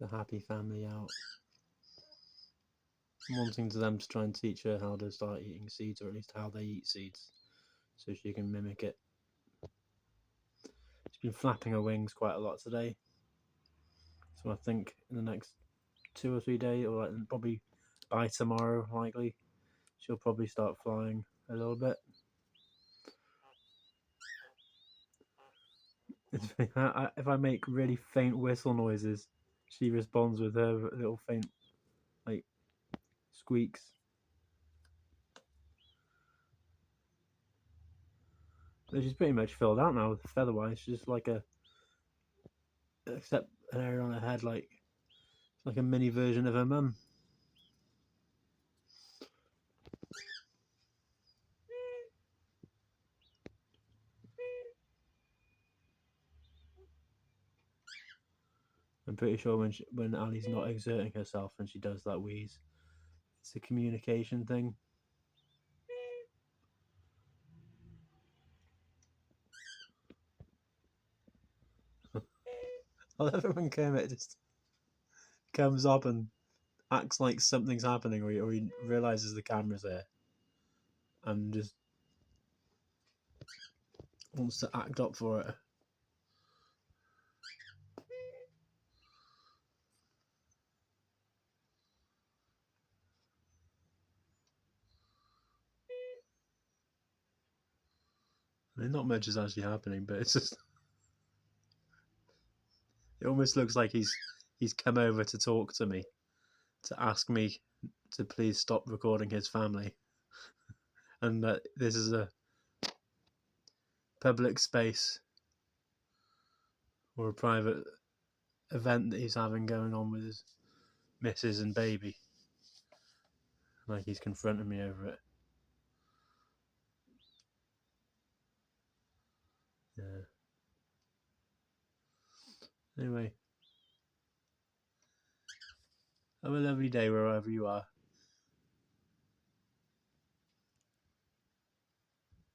the happy family out. I'm wanting to them to try and teach her how to start eating seeds, or at least how they eat seeds, so she can mimic it. She's been flapping her wings quite a lot today, so I think in the next 2 or 3 days, or like probably by tomorrow, likely, she'll probably start flying a little bit. If I make really faint whistle noises, she responds with her little faint, like, squeaks. So she's pretty much filled out now with feather-wise. She's just like except an area on her head, like a mini version of her mum. I'm pretty sure when Ali's not exerting herself and she does that wheeze, it's a communication thing. I love it when Kermit just comes up and acts like something's happening, or he realizes the camera's there and just wants to act up for it. I mean, not much is actually happening, but it's just, it almost looks like he's come over to talk to me, to ask me to please stop recording his family, and that this is a public space or a private event that he's having going on with his missus and baby. Like he's confronting me over it. Yeah. Anyway, have a lovely day wherever you are.